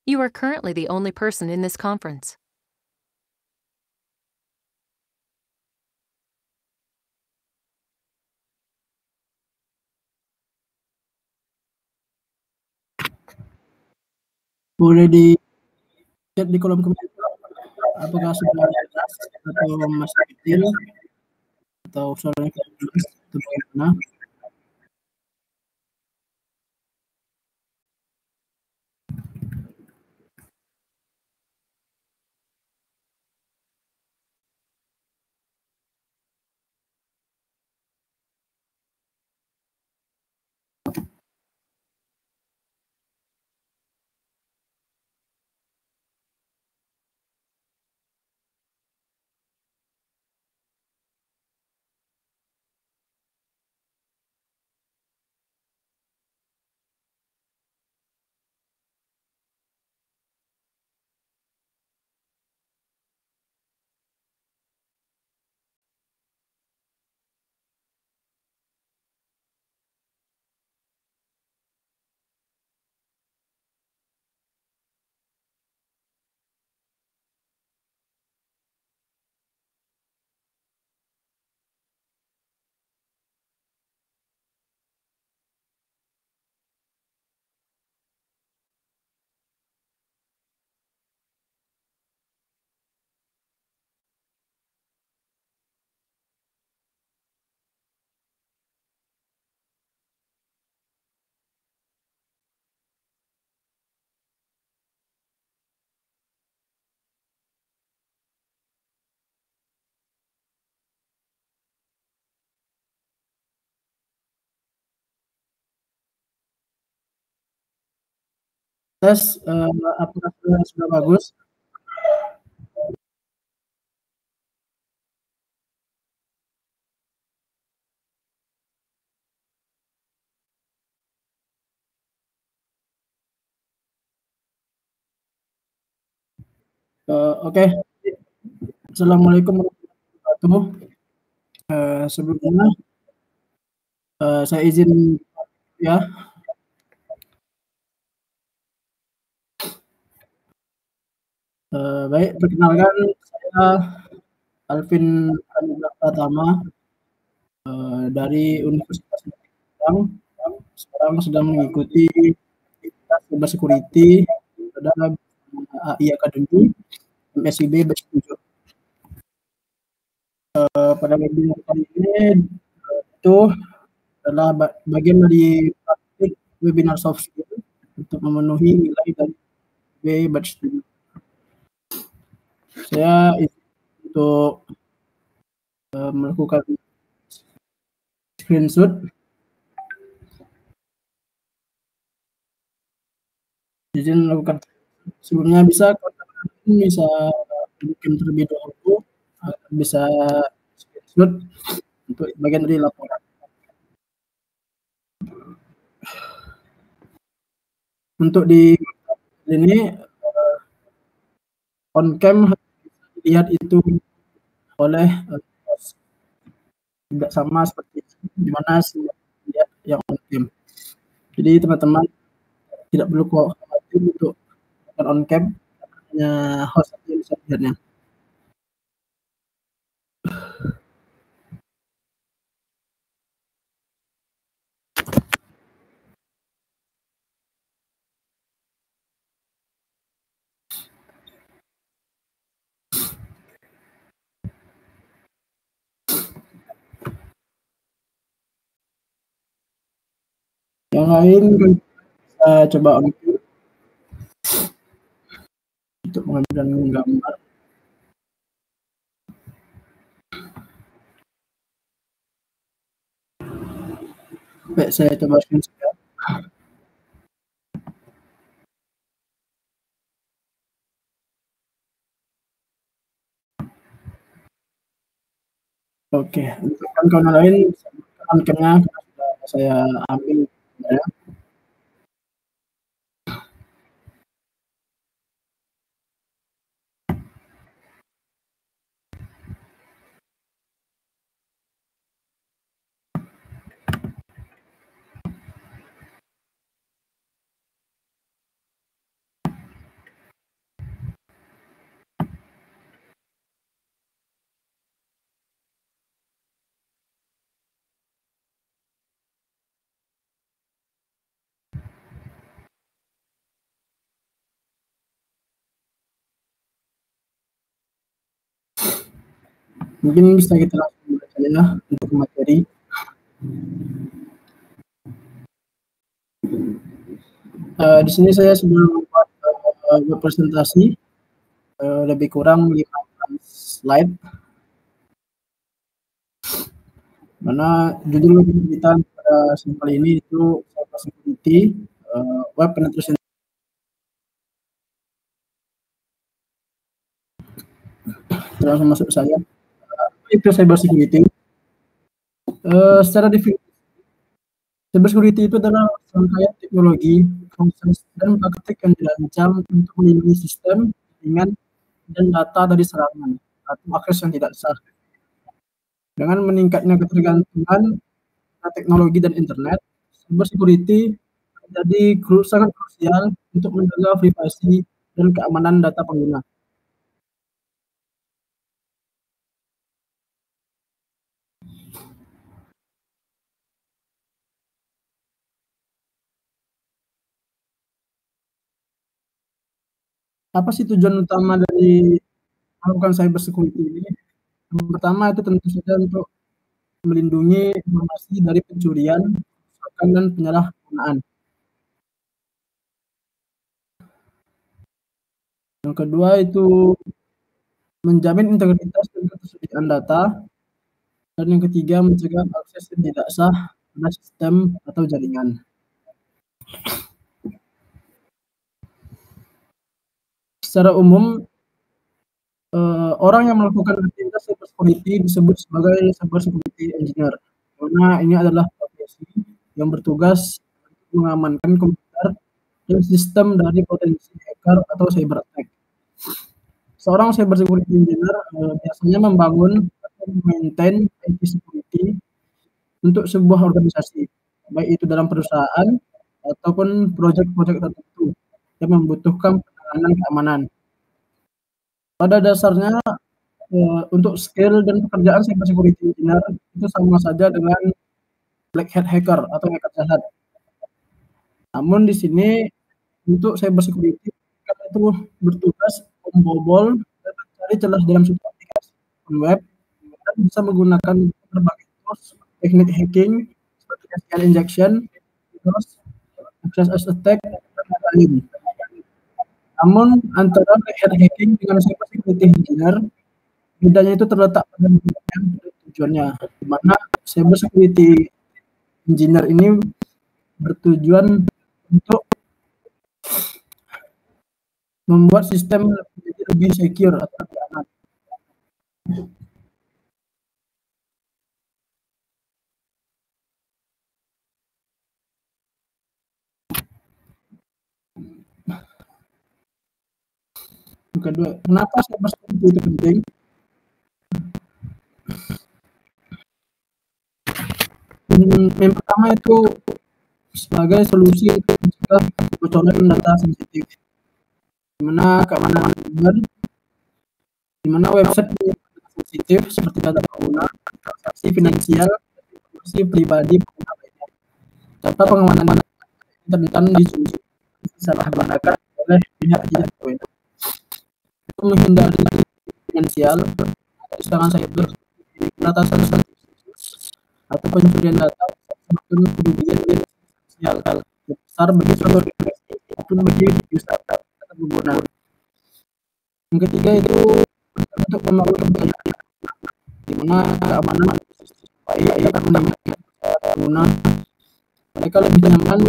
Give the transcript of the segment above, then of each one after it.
You are currently the only person in this conference. Boleh di chat di kolom komentar apakah sudah jelas atau masih kecil atau suaranya kurang jelas atau bagaimana. Tes, apakah sudah bagus? Oke. Assalamualaikum warahmatullahi wabarakatuh. Sebelumnya, saya izin ya. Baik, perkenalkan saya Alvin Anugrah Pratama, dari Universitas Padang. Sekarang sedang mengikuti aktivitas Cyber Security pada AI Academy MSIB batch 7. Pada webinar kali ini itu adalah bagian dari praktik webinar soft skill untuk memenuhi nilai dari B batch 7. Saya untuk melakukan screenshot. Izin melakukan sebelumnya bisa bikin terlebih dahulu, bisa screenshot untuk bagian dari laporan. Untuk di ini on cam lihat itu oleh tidak sama seperti di mana lihat yang on cam. Jadi teman-teman tidak perlu khawatir untuk on cam, hanya host saja yang bisa lihatnya. Yang lain kita coba on cam untuk mengambil gambar. Baik, saya coba screenshot. Oke, untuk kawan-kawan lain on cam-nya sudah saya ambil ya. Mungkin bisa kita langsung mulai saja ya untuk materi. Di sini saya sudah membuat presentasi lebih kurang 5 slide. Mana judul kita pada sampel ini itu cyber security, web penetration. Langsung masuk saya. Itu cyber security. Secara definisi, cyber security itu adalah rangkaian teknologi, proses, dan praktik yang dirancang untuk melindungi sistem, jaringan, dan data dari serangan atau akses yang tidak sah. Dengan meningkatnya ketergantungan teknologi dan internet, cyber security menjadi sangat krusial untuk menjaga privasi dan keamanan data pengguna. Apa sih tujuan utama dari melakukan cyber security ini? Yang pertama itu tentu saja untuk melindungi informasi dari pencurian, kerusakan, dan penyalahgunaan. Yang kedua itu menjamin integritas dan ketersediaan data. Dan yang ketiga mencegah akses yang tidak sah pada sistem atau jaringan. Secara umum, orang yang melakukan aktivitas cyber security disebut sebagai cyber security engineer, karena ini adalah profesi yang bertugas untuk mengamankan komputer dan sistem dari potensi hacker atau cyber attack. Seorang cyber security engineer biasanya membangun atau maintain IT security untuk sebuah organisasi, baik itu dalam perusahaan ataupun proyek-proyek tertentu yang membutuhkan penanganan keamanan. Pada dasarnya, untuk skill dan pekerjaan cyber security engineer itu sama saja dengan black hat hacker atau hacker jahat. Namun di sini untuk cyber security itu bertugas membobol dan mencari celah dalam sebuah aplikasi web dan bisa menggunakan berbagai tools teknik hacking seperti SQL injection, DDoS, access attack, dan lain-lain. Namun antara black hat hacking dengan cyber security engineer bedanya itu terletak pada tujuannya, di mana cyber security engineer ini bertujuan untuk membuat sistem menjadi lebih secure atau lebih aman. Yang kedua, kenapa cyber security itu penting? Yang pertama itu sebagai solusi untuk mencegah kebocoran data sensitif, di mana keamanan cyber, di mana website sensitif seperti data pengguna, transaksi finansial, informasi pribadi pengguna lainnya. Data pengamanan rentan disalahgunakan oleh pihak tidak berwenang. Untuk menghindari finansial, serangan cyber, peratasan atau pencurian data sebetulnya kerugian finansial besar bagi suatu organisasi maupun bagi user atau pengguna. Yang ketiga itu untuk membangun kepercayaan, di mana keamanan baik akan meningkatkan pengguna. Mereka lebih nyaman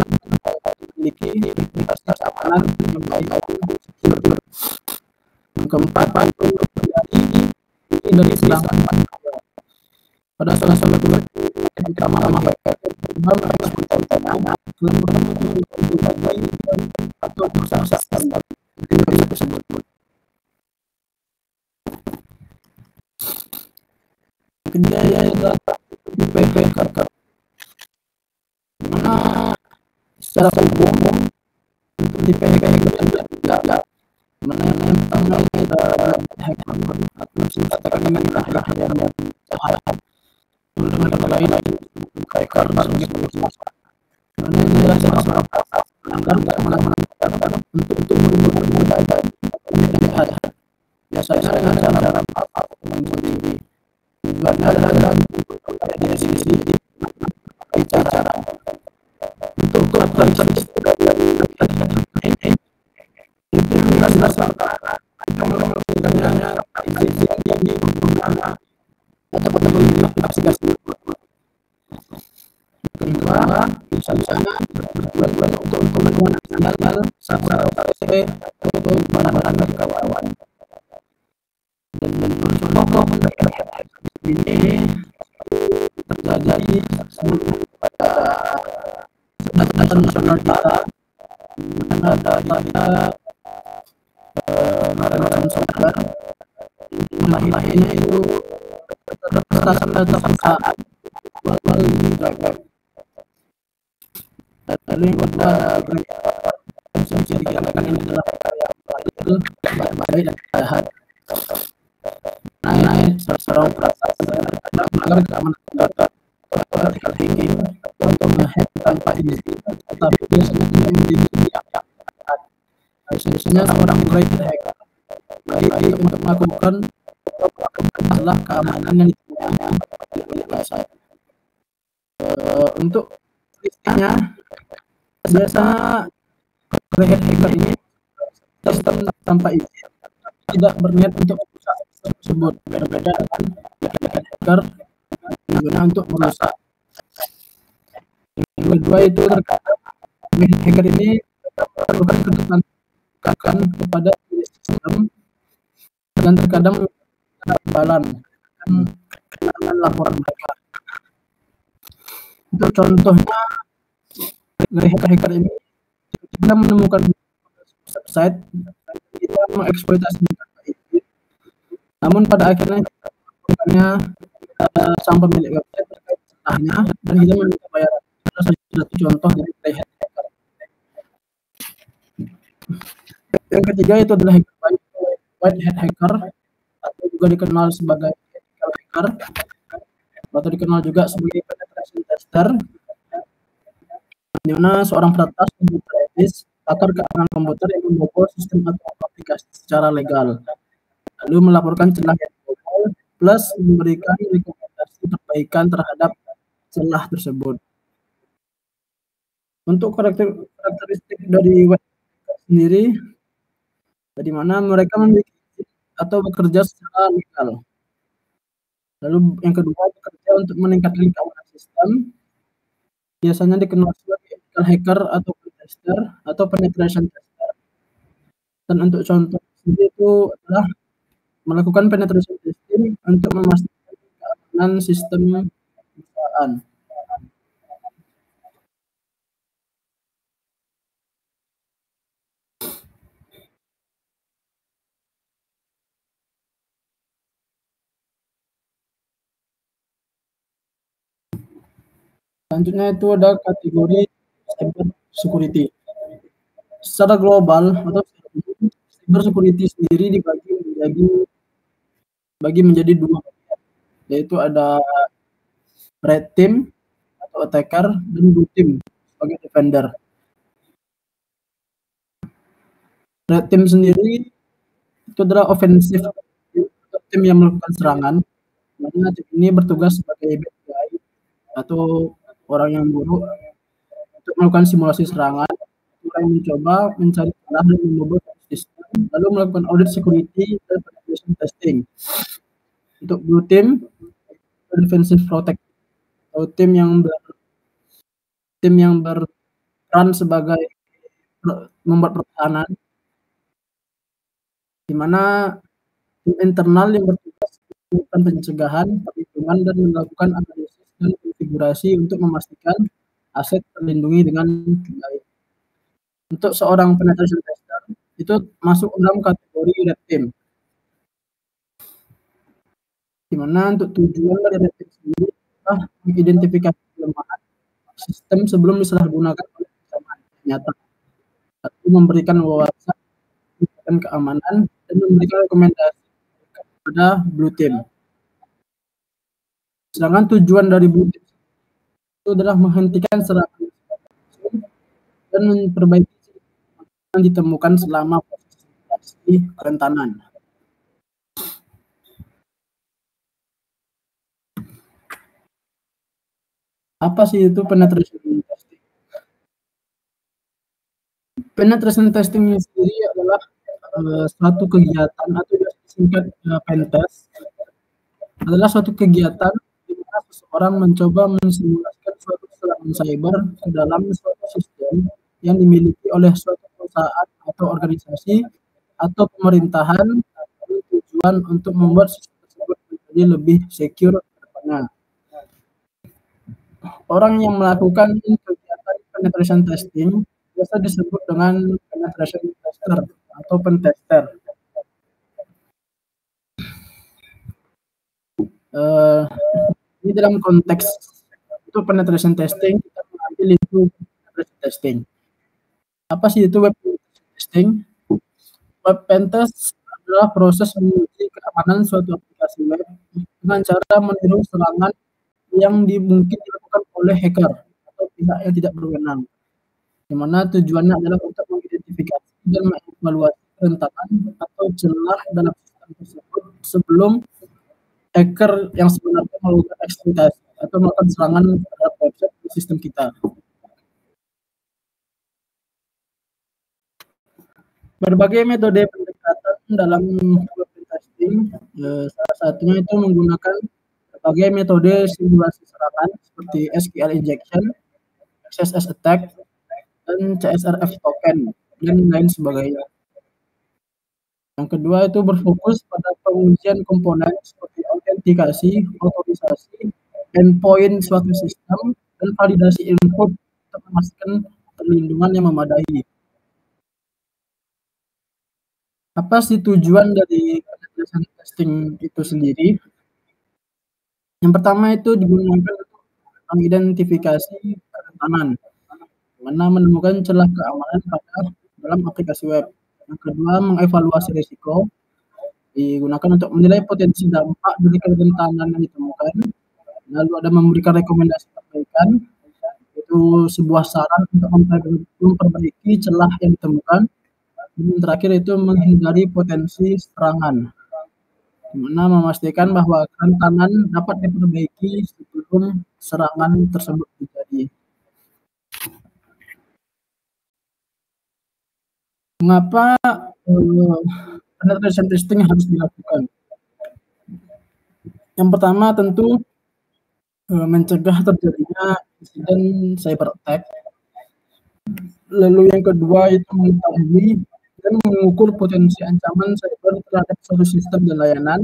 memiliki aplikasi keamanan yang baik dan secure. Yang keempat itu menjadi dari serangan pada salah satu ketika malam atau berusaha tersebut. Kedua adalah PP kartu, mana secara umum untuk di PP tidak mana yang pertama kita hacker atau katakan dengan ilah yang jahat, kemudian lain hacker mana ini adalah cara melanggar keamanan untuk menggunakan jahat biasanya dengan cara mencuri jelas yang melakukannya ini menggunakan atau membeli aplikasi. Kedua, misalnya berjualan untuk keuntungan finansial saat atau barang-barang dari kawan. Dan contoh ini terjadi pada data nasional kita, ada macam software lahirnya itu data perusahaan melalui web. Lalu yang kedua bisa dikatakan ini adalah yang baik dan jahat. Naik secara perasaan melanggar keamanan data ethical hacking untuk menghack tanpa izin, tetapi biasanya tidak biasanya seorang hacker baik untuk melakukan masalah keamanan yang ditemukannya oleh bahasa. Untuk listriknya biasa hacker ini sistem tanpa izin, tidak berniat untuk merusak tersebut, berbeda dengan hacker yang untuk merusak. Yang kedua itu terkadang hacker ini melakukan ketertarikan kepada sistem dan terkadang imbalan dengan laporan mereka. Untuk contohnya, dari hacker ini kita menemukan website kita mengeksploitasi, namun pada akhirnya sang pemilik website terkait salahnya dan kita meminta bayaran. Satu contoh dari hacker. Yang ketiga itu adalah white hat hacker atau juga dikenal sebagai ethical hacker atau dikenal juga sebagai penetration tester, di mana seorang peretas komputer etis pakar keamanan komputer yang membobol sistem atau aplikasi secara legal, lalu melaporkan celah yang dibobol plus memberikan rekomendasi perbaikan terhadap celah tersebut. Untuk karakteristik dari web sendiri, di mana mereka memiliki atau bekerja secara legal. Lalu yang kedua, bekerja untuk meningkatkan keamanan sistem, biasanya dikenal sebagai ethical hacker atau tester atau penetration tester. Dan untuk contoh sendiri itu adalah melakukan penetration testing untuk memastikan keamanan sistem perusahaan. Selanjutnya itu ada kategori cyber security. Secara global atau cyber security sendiri dibagi menjadi dua, yaitu ada red team atau attacker dan blue team sebagai defender. Red team sendiri itu adalah offensive tim yang melakukan serangan, mana tim ini bertugas sebagai bad guy atau orang yang buruk untuk melakukan simulasi serangan, mulai mencoba mencari celah dan membobol sistem, lalu melakukan audit security dan penetration testing. Untuk blue team, defensive protect atau tim yang berperan sebagai membuat pertahanan, di mana tim internal yang bertugas melakukan pencegahan, perlindungan dan melakukan analisis dan konfigurasi untuk memastikan aset terlindungi dengan baik. Untuk seorang penetration tester itu masuk dalam kategori red team, di mana untuk tujuan dari red team sendiri adalah mengidentifikasi kelemahan sistem sebelum disalahgunakan oleh ancaman nyata, atau memberikan wawasan keamanan dan memberikan rekomendasi kepada blue team. Sedangkan tujuan dari blue team itu adalah menghentikan serangan dan memperbaiki yang ditemukan selama proses kerentanan. Apa sih itu penetration testing? Penetration testing sendiri adalah suatu kegiatan atau disingkat pentest adalah suatu kegiatan di mana seseorang mencoba mensimulasikan suatu serangan cyber ke dalam suatu sistem yang dimiliki oleh suatu perusahaan atau organisasi atau pemerintahan dengan tujuan untuk membuat sistem tersebut menjadi lebih secure ke depannya. Orang yang melakukan kegiatan penetration testing biasa disebut dengan penetration tester atau pentester. Ini dalam konteks itu penetration testing kita mengambil itu penetration testing. Apa sih itu web testing? Web pentest adalah proses menguji keamanan suatu aplikasi web dengan cara meniru serangan yang mungkin dilakukan oleh hacker atau pihak yang tidak berwenang, di mana tujuannya adalah untuk mengidentifikasi dan mengevaluasi kerentanan atau celah dalam sistem tersebut sebelum hacker yang sebenarnya melakukan eksploitasi atau melakukan serangan terhadap website di sistem kita. Berbagai metode pendekatan dalam web testing, salah satunya itu menggunakan berbagai metode simulasi serangan seperti SQL injection, XSS attack, dan CSRF token, dan lain sebagainya. Yang kedua itu berfokus pada pengujian komponen seperti autentikasi, otorisasi, endpoint suatu sistem, dan validasi input untuk memastikan perlindungan yang memadai. Apa sih tujuan dari penetration testing itu sendiri? Yang pertama itu digunakan untuk mengidentifikasi kerentanan, di mana menemukan celah keamanan pada dalam aplikasi web. Yang kedua, mengevaluasi risiko, digunakan untuk menilai potensi dampak dari kerentanan yang ditemukan. Lalu ada memberikan rekomendasi perbaikan, itu sebuah saran untuk memperbaiki celah yang ditemukan. Dan terakhir itu menghindari potensi serangan, di mana memastikan bahwa kerentanan dapat diperbaiki sebelum serangan tersebut terjadi. Mengapa penetration testing harus dilakukan? Yang pertama tentu mencegah terjadinya insiden cyber attack. Lalu yang kedua itu mengetahui dan mengukur potensi ancaman cyber terhadap suatu sistem dan layanan.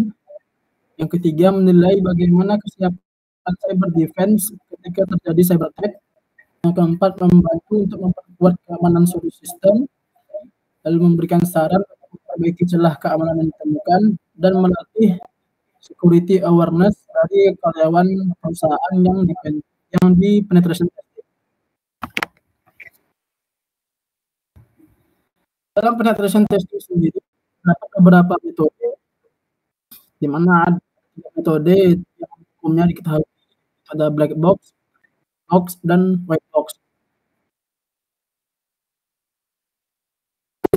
Yang ketiga, menilai bagaimana kesiapan cyber defense ketika terjadi cyber attack. Yang keempat, membantu untuk memperkuat keamanan suatu sistem, lalu memberikan saran untuk memperbaiki celah keamanan yang ditemukan, dan melatih security awareness dari karyawan perusahaan yang di penetration testing. Dalam penetration testing sendiri terdapat beberapa metode, di mana ada metode yang umumnya diketahui ada black box, dan white box.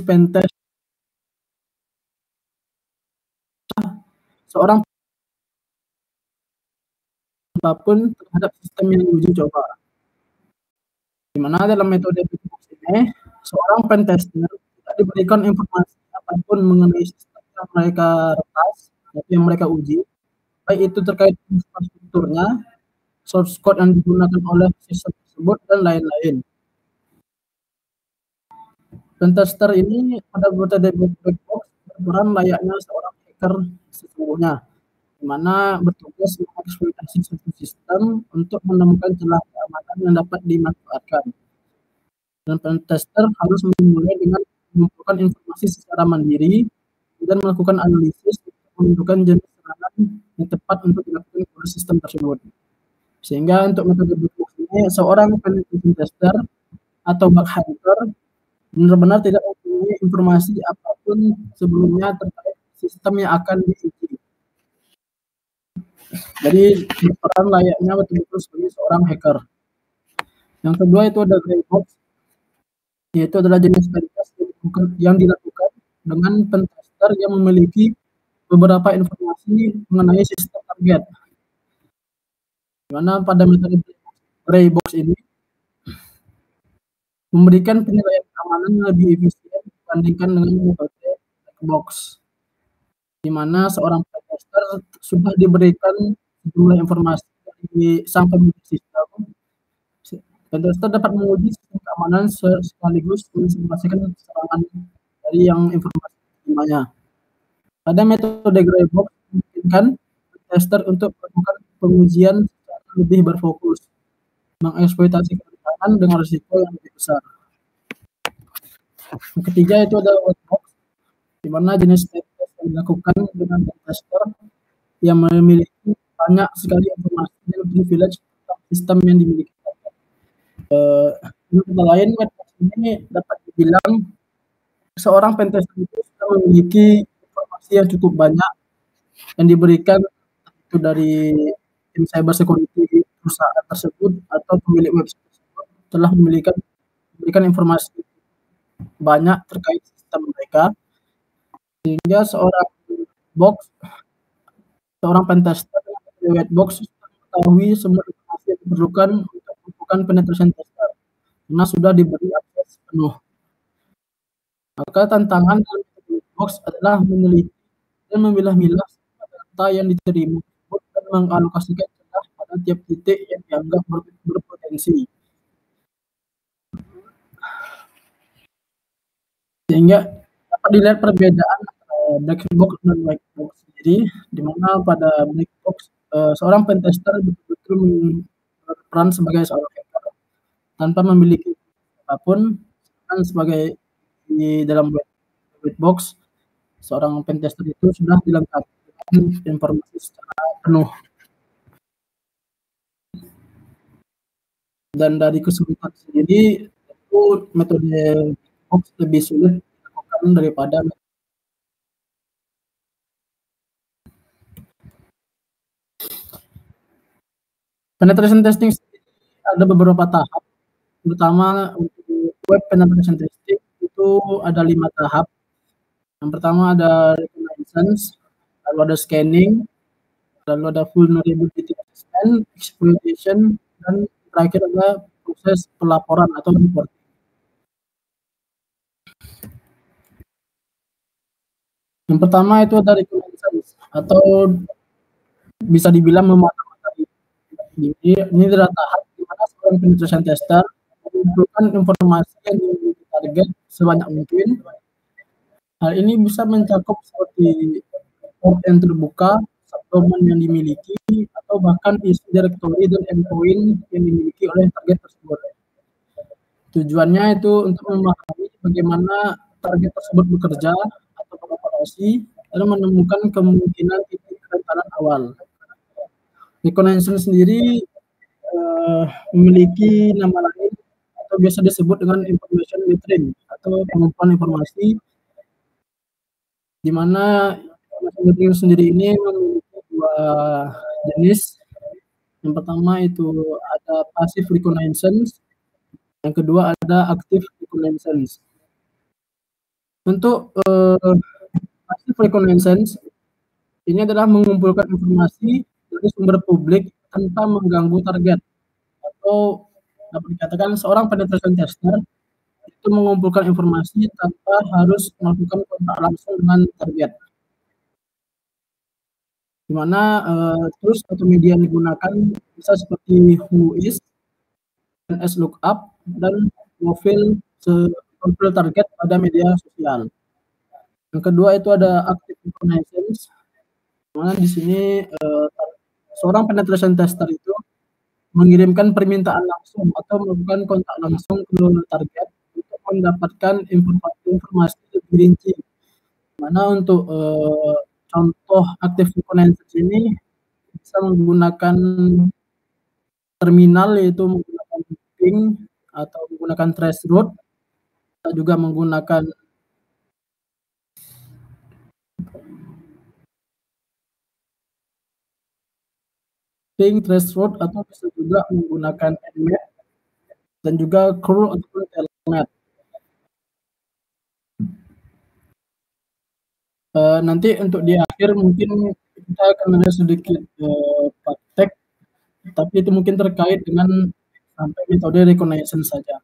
Pentest seorang apapun terhadap sistem yang diuji coba. Di mana dalam metode black box ini seorang pentester tidak diberikan informasi apapun mengenai sistem yang mereka retas atau yang mereka uji, baik itu terkait infrastrukturnya, source code yang digunakan oleh sistem tersebut, dan lain-lain. Pentester ini pada metode black box berperan layaknya seorang hacker sesungguhnya, di mana bertugas mengeksploitasi suatu sistem untuk menemukan celah keamanan yang dapat dimanfaatkan. Dan pentester harus memulai dengan mengumpulkan informasi secara mandiri dan melakukan analisis untuk menentukan jenis serangan yang tepat untuk dilakukan oleh sistem tersebut. Sehingga untuk metode black box ini, seorang penetration tester atau bug hunter benar-benar tidak mempunyai informasi apapun sebelumnya terkait sistem yang akan diuji. Jadi berperan layaknya betul-betul sebagai seorang hacker. Yang kedua itu ada gray box, yaitu adalah jenis pentest yang dilakukan dengan pentester yang memiliki beberapa informasi mengenai sistem target. Di mana pada metode gray box ini memberikan penilaian keamanan yang lebih efisien dibandingkan dengan metode box, di mana seorang pentester sudah diberikan sejumlah informasi dari sang pemilik sistem. Pentester dapat menguji sistem keamanan sekaligus mensimulasikan serangan dari yang informasi terimanya. Pada metode gray box memungkinkan tester untuk melakukan pengujian secara lebih berfokus, mengeksploitasi kerentanan dengan risiko yang lebih besar. Yang ketiga itu ada white box, di mana jenis tes yang dilakukan dengan tester yang memiliki banyak sekali informasi dan privilege tentang sistem yang dimiliki. Dengan kata lain, white box ini dapat dibilang seorang pentester itu sudah memiliki informasi yang cukup banyak yang diberikan itu dari tim cyber security perusahaan tersebut atau pemilik website tersebut telah memberikan informasi banyak terkait sistem mereka, sehingga seorang pentester di white box mengetahui semua informasi yang diperlukan untuk melakukan penetration tester karena sudah diberi akses penuh. Maka tantangan dalam white box adalah meneliti dan memilah-milah data yang diterima dan mengalokasikan celah pada tiap titik yang dianggap berpotensi, sehingga dapat dilihat perbedaan black box dan white box sendiri, di mana pada black box seorang pentester betul-betul berperan sebagai seorang hacker tanpa memiliki apapun, dan sebagai di dalam white box seorang pentester itu sudah dilengkapi dengan informasi secara penuh. Dan dari kesulitan sendiri itu metode box lebih sulit dilakukan daripada penetration testing. Ada beberapa tahap, terutama untuk web penetration testing itu ada 5 tahap. Yang pertama ada reconnaissance, lalu ada scanning, lalu ada vulnerability assessment, exploitation, dan terakhir ada proses pelaporan atau reporting. Yang pertama itu ada reconnaissance atau bisa dibilang memata-matai. Ini adalah tahap di mana seorang penetration tester mengumpulkan informasi yang dimiliki target sebanyak mungkin. Hal ini bisa mencakup seperti port yang terbuka, subdomain yang dimiliki, atau bahkan isi directory dan endpoint yang dimiliki oleh target tersebut. Tujuannya itu untuk memahami bagaimana target tersebut bekerja atau beroperasi dan menemukan kemungkinan titik kerentanan awal. Reconnaissance sendiri memiliki nama lain atau biasa disebut dengan information gathering atau pengumpulan informasi, di mana information gathering sendiri ini memiliki 2 jenis. Yang pertama itu ada passive reconnaissance, yang kedua ada active reconnaissance. Untuk passive reconnaissance ini adalah mengumpulkan informasi dari sumber publik tanpa mengganggu target, atau dapat dikatakan seorang penetration tester itu mengumpulkan informasi tanpa harus melakukan kontak langsung dengan target, di mana tools atau media yang digunakan bisa seperti Whois, NSLOOKUP, dan profil target pada media sosial. Yang kedua itu ada active reconnaissance, di mana di sini seorang penetration tester itu mengirimkan permintaan langsung atau melakukan kontak langsung ke target untuk mendapatkan informasi lebih rinci. Mana untuk contoh active reconnaissance ini bisa menggunakan terminal, yaitu menggunakan ping atau menggunakan traceroute, atau juga menggunakan ping, traceroute, atau bisa juga menggunakan nmap dan juga curl ataupun telnet. Nanti untuk di akhir mungkin kita akan ada sedikit praktek, tapi itu mungkin terkait dengan sampai metode reconnaissance saja,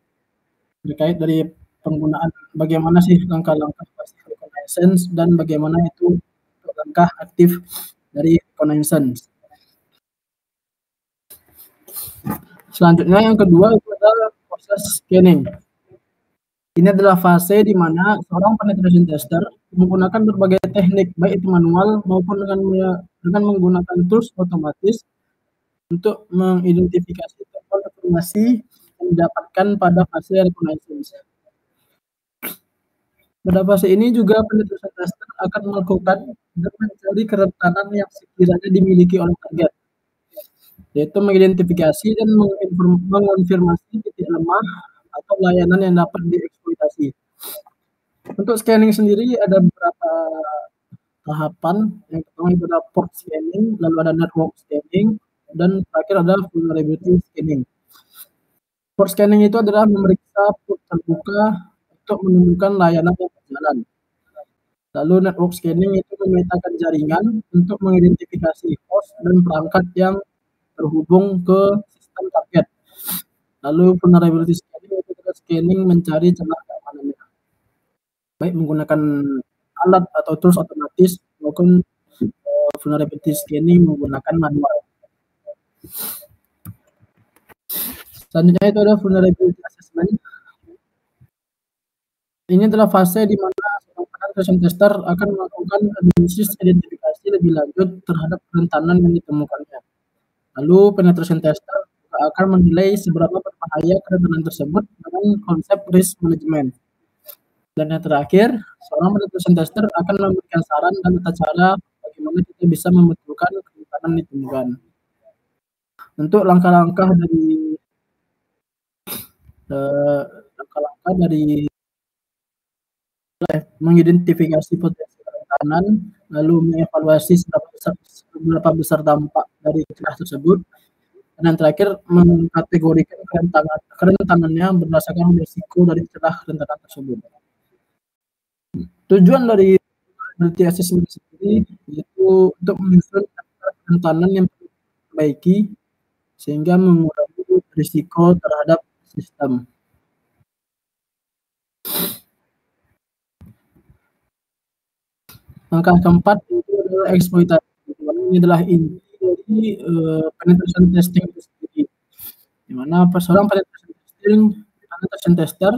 terkait dari penggunaan bagaimana sih langkah-langkah passive reconnaissance. reconnaissance dan bagaimana itu langkah aktif dari reconnaissance. Selanjutnya yang kedua itu adalah proses scanning. Ini adalah fase di mana seorang penetration tester menggunakan berbagai teknik, baik itu manual maupun dengan menggunakan tools otomatis untuk mengidentifikasi temuan informasi yang didapatkan pada fase reconnaissance. Pada fase ini juga penetration tester akan melakukan dan mencari kerentanan yang sekiranya dimiliki oleh target, yaitu mengidentifikasi dan mengonfirmasi titik lemah atau layanan yang dapat dieksploitasi. Untuk scanning sendiri ada beberapa tahapan. Yang pertama itu ada port scanning, lalu ada network scanning, dan terakhir ada vulnerability scanning. Port scanning itu adalah memeriksa port terbuka untuk menemukan layanan yang berjalan. Lalu network scanning itu memetakan jaringan untuk mengidentifikasi host dan perangkat yang terhubung ke sistem target. Lalu vulnerability scanning itu adalah scanning mencari celah keamanannya, baik menggunakan alat atau tools otomatis maupun vulnerability scanning menggunakan manual. Selanjutnya itu ada vulnerability assessment. Ini adalah fase di mana seorang penetration tester akan melakukan analisis identifikasi lebih lanjut terhadap kerentanan yang ditemukannya. Lalu penetration tester akan menilai seberapa berbahaya kerentanan tersebut dengan konsep risk management. Dan yang terakhir, seorang penetration tester akan memberikan saran dan tata cara bagaimana kita bisa membetulkan kerentanan ditemukan. Untuk langkah-langkah dari mengidentifikasi potensi kerentanan, lalu mengevaluasi seberapa besar dampak dari celah tersebut, dan yang terakhir mengkategorikan kerentanannya berdasarkan risiko dari celah kerentanan tersebut. Tujuan dari vulnerability assessment sendiri yaitu untuk menyusun kerentanan yang perlu diperbaiki sehingga mengurangi risiko terhadap sistem. Langkah keempat itu adalah eksploitasi. Ini adalah inti dari penetration testing itu sendiri, di mana seorang penetration tester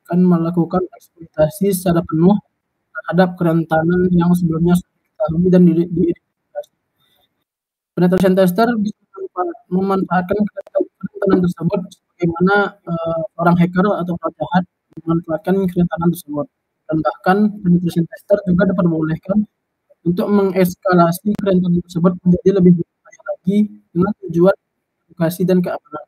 akan melakukan eksploitasi secara penuh terhadap kerentanan yang sebelumnya sudah diketahui dan diidentifikasi. Penetration tester bisa memanfaatkan kerentanan tersebut bagaimana orang hacker atau orang jahat memanfaatkan kerentanan tersebut. Dan bahkan penetration tester juga diperbolehkan untuk mengeskalasi kerentanan tersebut menjadi lebih berbahaya lagi dengan tujuan edukasi dan keamanan.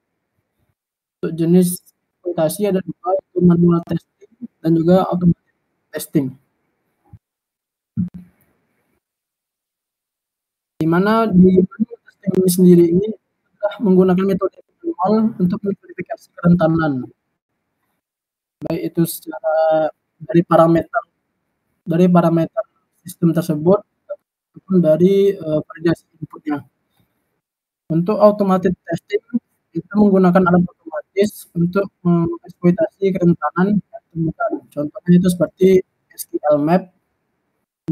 Untuk jenis eksploitasi ada dua, yaitu manual testing dan juga automatic testing. Di mana di manual testing ini sendiri ini sudah menggunakan metode manual untuk memverifikasi kerentanan, baik itu secara dari parameter sistem tersebut ataupun dari validasi inputnya. Untuk automated testing kita menggunakan alat otomatis untuk mengeksploitasi kerentanan yang ditemukan. Contohnya itu seperti SQL Map,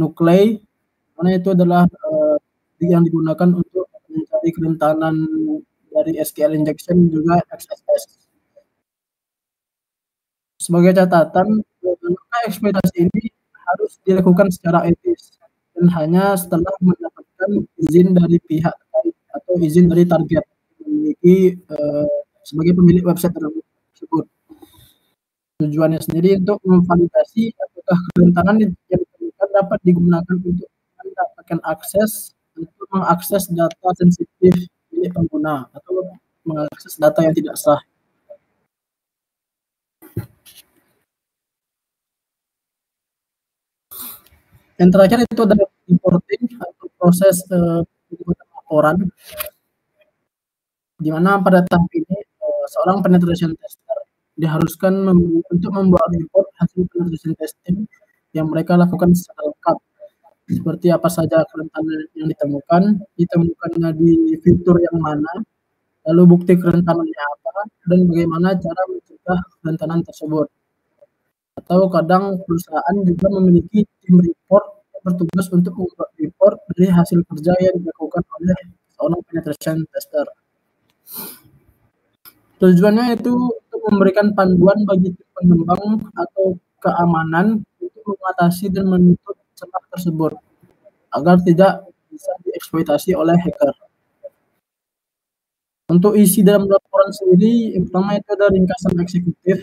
Nuclei, mana itu adalah yang digunakan untuk mencari kerentanan dari SQL injection juga XSS. Sebagai catatan, eksploitasi ini harus dilakukan secara etis dan hanya setelah mendapatkan izin dari pihak terkait atau izin dari target memiliki sebagai pemilik website tersebut. Tujuannya sendiri untuk memvalidasi apakah kerentanan yang ditemukan dapat digunakan untuk mendapatkan akses untuk mengakses data sensitif milik pengguna atau mengakses data yang tidak sah. Yang terakhir itu adalah reporting atau proses laporan, di mana pada tahap ini seorang penetration tester diharuskan untuk membuat report hasil penetration testing yang mereka lakukan secara lengkap, seperti apa saja kerentanan yang ditemukannya di fitur yang mana, lalu bukti kerentanannya apa, dan bagaimana cara mencegah kerentanan tersebut. Atau kadang perusahaan juga memiliki tim report yang bertugas untuk membuat report dari hasil kerja yang dilakukan oleh seorang penetration tester. Tujuannya itu untuk memberikan panduan bagi tim pengembang atau keamanan untuk mengatasi dan menutup celah tersebut agar tidak bisa dieksploitasi oleh hacker. Untuk isi dalam laporan sendiri, yang pertama itu ada ringkasan eksekutif,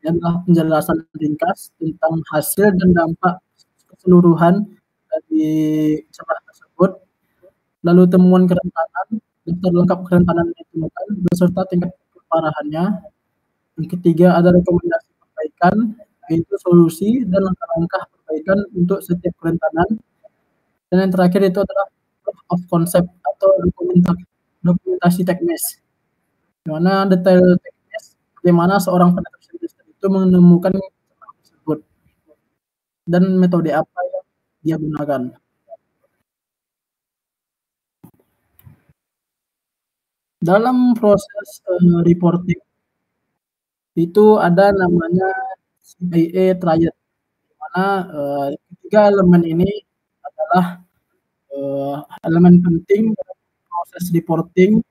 yang adalah penjelasan ringkas tentang hasil dan dampak keseluruhan dari celah tersebut, lalu temuan kerentanan, daftar lengkap kerentanan yang ditemukan, beserta tingkat keparahannya. Yang ketiga ada rekomendasi perbaikan, yaitu solusi dan langkah-langkah perbaikan untuk setiap kerentanan. Dan yang terakhir itu adalah proof of concept atau dokumentasi teknis, di mana detail teknis bagaimana seorang penetration tester itu menemukan celah tersebut dan metode apa yang dia gunakan. Dalam proses reporting itu ada namanya CIA triad, di mana ketiga elemen ini adalah elemen penting dalam proses reporting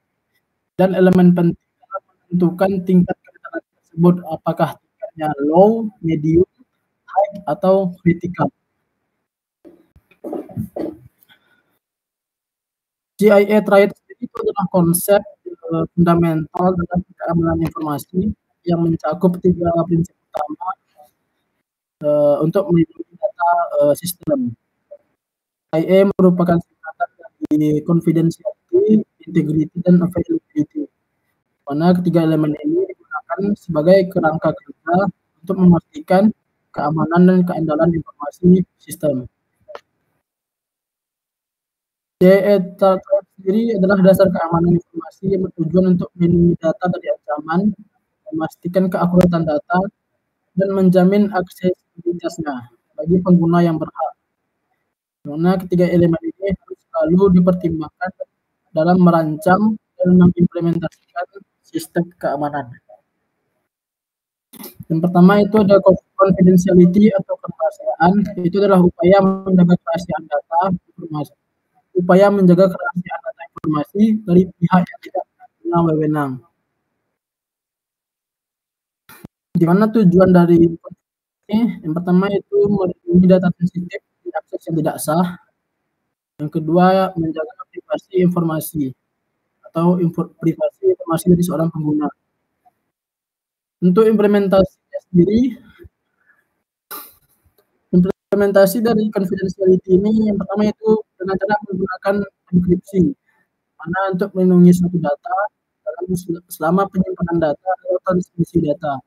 dan elemen penting dalam menentukan tingkat kerentanan tersebut, apakah tingkatnya low, medium, high, atau critical. CIA triad itu adalah konsep fundamental dalam keamanan informasi yang mencakup 3 prinsip utama untuk melindungi data sistem. CIA merupakan singkatan dari confidentiality, integrity, dan availability, mana ketiga elemen ini digunakan sebagai kerangka kerja untuk memastikan keamanan dan keandalan informasi sistem. CIA sendiri adalah dasar keamanan informasi yang bertujuan untuk melindungi data dari ancaman, memastikan keakuratan data, dan menjamin aksesibilitasnya bagi pengguna yang berhak. Karena ketiga elemen ini harus selalu dipertimbangkan dalam merancang dan mengimplementasikan sistem keamanan. Yang pertama itu ada confidentiality atau kerahasiaan, itu adalah upaya menjaga kerahasiaan data informasi, upaya menjaga kerahasiaan data informasi dari pihak yang tidak punya wewenang. Di mana tujuan dari ini? Yang pertama itu melindungi data sensitif dari akses yang tidak sah. Yang kedua, menjaga privasi informasi atau privasi informasi dari seorang pengguna. Untuk implementasinya sendiri, implementasi dari confidentiality ini yang pertama itu dengan cara menggunakan enkripsi, mana untuk melindungi suatu data dalam selama penyimpanan data atau transmisi data.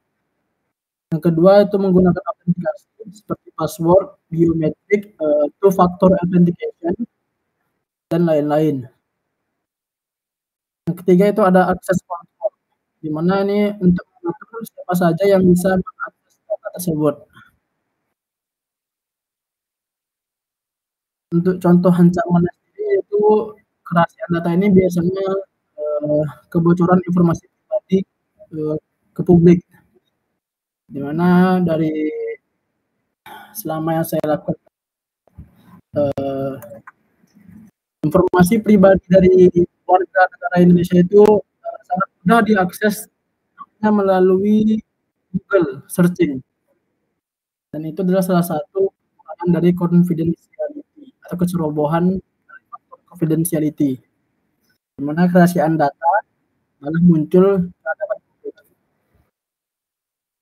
Yang kedua itu menggunakan autentikasi seperti password, biometrik, two-factor authentication, dan lain-lain. Yang ketiga itu ada akses control, di mana ini untuk mengatur siapa saja yang bisa mengakses data tersebut. Untuk contoh ancaman sendiri itu kerahasiaan data ini biasanya kebocoran informasi pribadi ke publik, di mana dari selama yang saya lakukan informasi pribadi dari warga negara Indonesia itu sangat mudah diakses melalui Google searching, dan itu adalah salah satu kekurangan dari confidentiality atau kecerobohan dari faktor confidentiality, di mana kerahasiaan data malah muncul terhadap publik.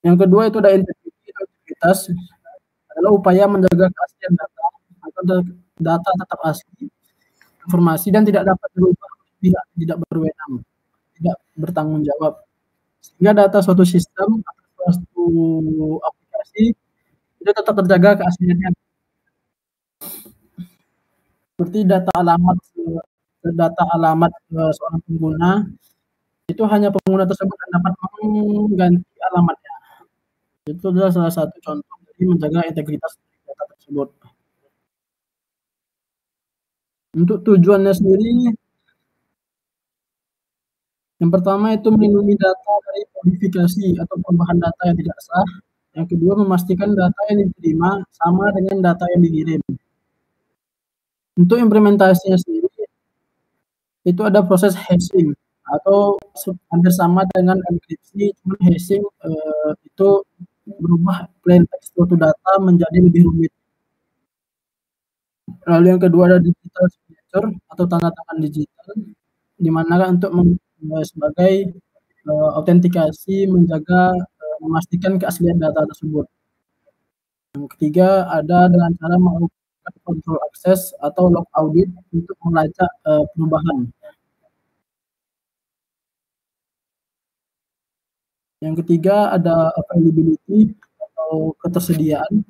Yang kedua itu ada integritas, adalah upaya menjaga keaslian data agar data tetap asli, informasi, dan tidak dapat berubah, tidak berwenang, tidak bertanggung jawab, sehingga data suatu sistem atau suatu aplikasi itu tetap terjaga keasliannya. Seperti data alamat seorang pengguna, itu hanya pengguna tersebut yang dapat mengganti alamatnya. Itu adalah salah satu contoh dari menjaga integritas data tersebut. Untuk tujuannya sendiri, yang pertama itu melindungi data dari modifikasi atau perubahan data yang tidak sah. Yang kedua, memastikan data yang diterima sama dengan data yang dikirim. Untuk implementasinya sendiri, itu ada proses hashing atau hampir sama dengan enkripsi, cuman hashing itu berubah plain text suatu data menjadi lebih rumit. Lalu yang kedua ada digital signature atau tanda tangan digital, di mana untuk sebagai autentikasi menjaga memastikan keaslian data tersebut. Yang ketiga ada dengan cara melakukan control access atau log audit untuk melacak perubahan. Yang ketiga ada availability atau ketersediaan.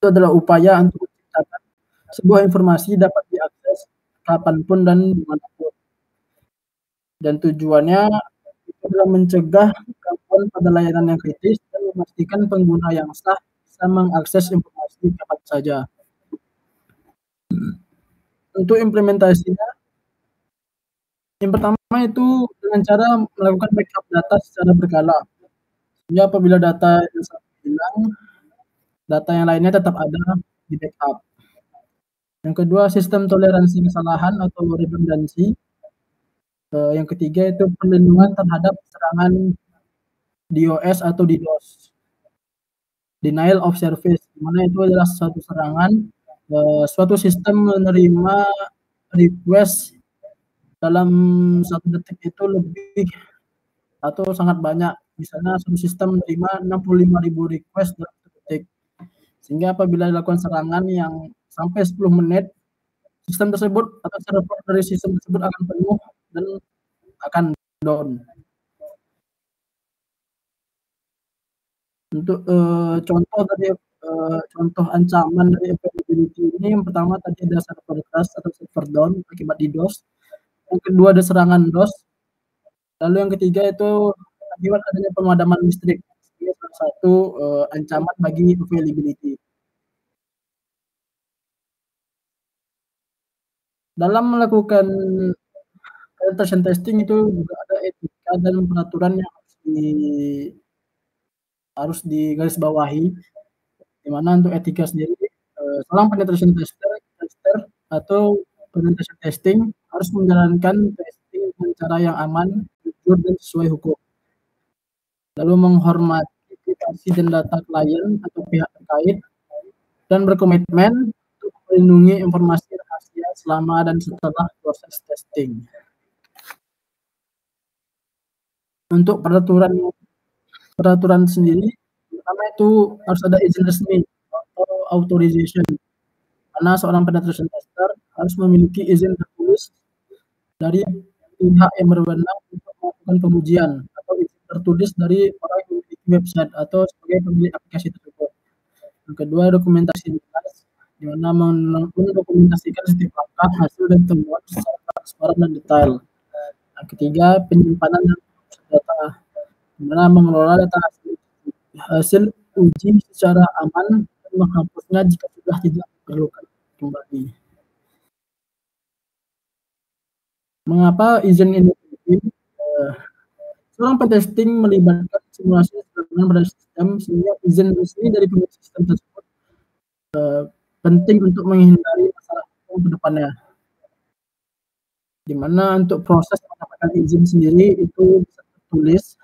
Itu adalah upaya untuk menciptakan sebuah informasi dapat diakses kapanpun dan dimanapun. Dan tujuannya itu adalah mencegah gangguan pada layanan yang kritis dan memastikan pengguna yang sah bisa mengakses informasi kapan saja. Untuk implementasinya, yang pertama itu dengan cara melakukan backup data secara berkala. Sehingga apabila data yang satu hilang, data yang lainnya tetap ada di backup. Yang kedua, sistem toleransi kesalahan atau redundancy. Yang ketiga itu perlindungan terhadap serangan DOS atau DDoS. Denial of service, di mana itu adalah suatu serangan, suatu sistem menerima request dalam 1 detik itu lebih atau sangat banyak. Misalnya satu sistem menerima 65.000 request dalam 1 detik. Sehingga apabila dilakukan serangan yang sampai 10 menit, sistem tersebut atau server dari sistem tersebut akan penuh dan akan down. Untuk contoh dari contoh ancaman dari availability ini, yang pertama tadi ada server crash atau server down akibat DDoS. Yang kedua ada serangan DOS. Lalu yang ketiga itu akibat adanya pemadaman listrik. Ini salah satu ancaman bagi availability. Dalam melakukan penetration testing itu juga ada etika dan peraturan yang harus digarisbawahi, di mana untuk etika sendiri seorang penetration tester atau penetration testing harus menjalankan testing dengan cara yang aman, jujur dan sesuai hukum. Lalu menghormati privasi dan data klien atau pihak terkait dan berkomitmen untuk melindungi informasi rahasia selama dan setelah proses testing. Untuk peraturan sendiri, pertama itu harus ada izin resmi atau authorization, karena seorang penetration tester harus memiliki izin tertulis dari pihak yang berwenang untuk melakukan pengujian atau izin tertulis dari orang yang memiliki website atau sebagai pemilik aplikasi tersebut. Yang kedua, dokumentasi jelas, di mana mendokumentasikan setiap langkah, hasil dan temuan secara transparan dan detail. Yang ketiga, penyimpanan data, di mana mengelola data hasil uji secara aman dan menghapusnya jika sudah tidak diperlukan kembali. Mengapa izin ini penting? Seorang pentesting melibatkan simulasi serangan pada sistem, sehingga izin resmi dari pemilik sistem tersebut penting untuk menghindari masalah ke depannya. Di mana untuk proses mendapatkan izin sendiri itu bisa tertulis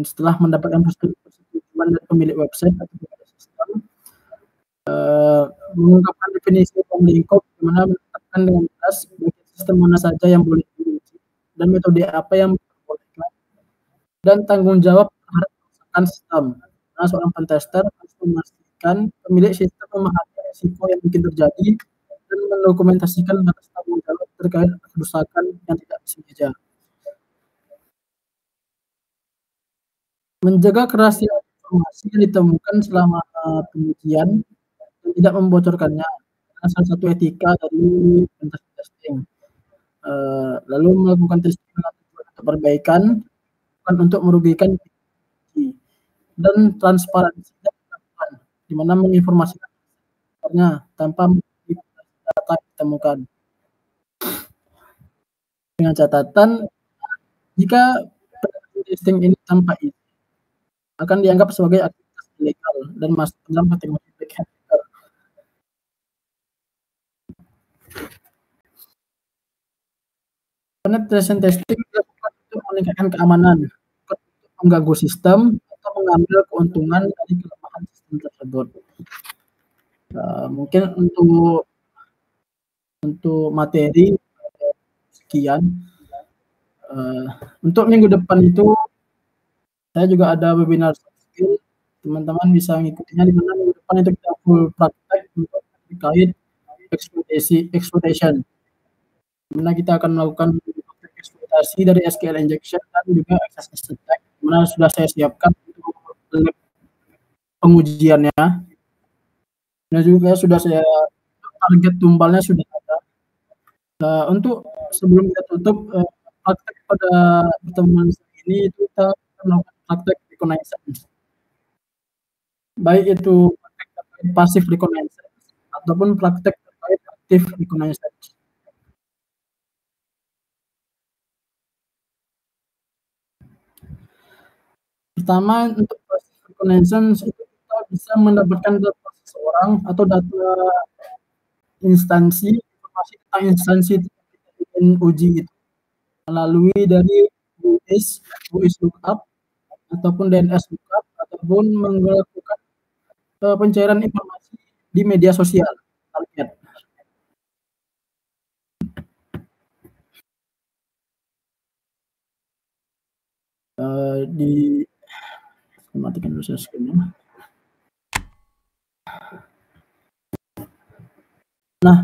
setelah mendapatkan persetujuan dari pemilik website atau pemilik sistem, mengungkapkan definisi ruang lingkup, di mana menetapkan dengan jelas sistem mana saja yang boleh diuji dan metode apa yang diperbolehkan, dan tanggung jawab terhadap kerusakan sistem. Nah, seorang pentester harus memastikan pemilik sistem memahami risiko yang mungkin terjadi dan mendokumentasikan batas tanggung jawab terkait kerusakan yang tidak disengaja. Menjaga kerahasiaan informasi yang ditemukan selama pengujian dan tidak membocorkannya, salah satu etika dari testing. Lalu melakukan testing untuk perbaikan, bukan untuk merugikan, dan transparansi di mana menginformasikan tanpa data ditemukan. Dengan catatan, jika testing ini tanpa izin, akan dianggap sebagai aktivitas ilegal dan masuk dalam kategori black hat hacker. Penetration testing dilakukan untuk meningkatkan keamanan, bukan untuk mengganggu sistem atau mengambil keuntungan dari kelemahan sistem tersebut. Mungkin untuk materi sekian. Untuk minggu depan itu saya juga ada webinar soft skill. Teman-teman bisa mengikutinya di mana minggu depan itu kita full praktek untuk terkait exploitation. Dimana kita akan melakukan eksploitasi dari SQL injection dan juga XSS attack. Dimana sudah saya siapkan untuk pengujiannya. Dan juga sudah saya target tumbalnya sudah ada. Untuk sebelum kita tutup praktek pada pertemuan ini itu kita melakukan praktek reconnaissance. Baik itu praktek terkait pasif reconnaissance ataupun praktek terkait aktif reconnaissance. Pertama, untuk pasif reconnaissance itu kita bisa mendapatkan data seseorang atau data instansi, informasi tentang instansi yang kita ingin uji itu melalui dari UIS lookup ataupun DNS lookup ataupun melakukan pencairan informasi di media sosial target. Matikan dulu screen-nya. Nah,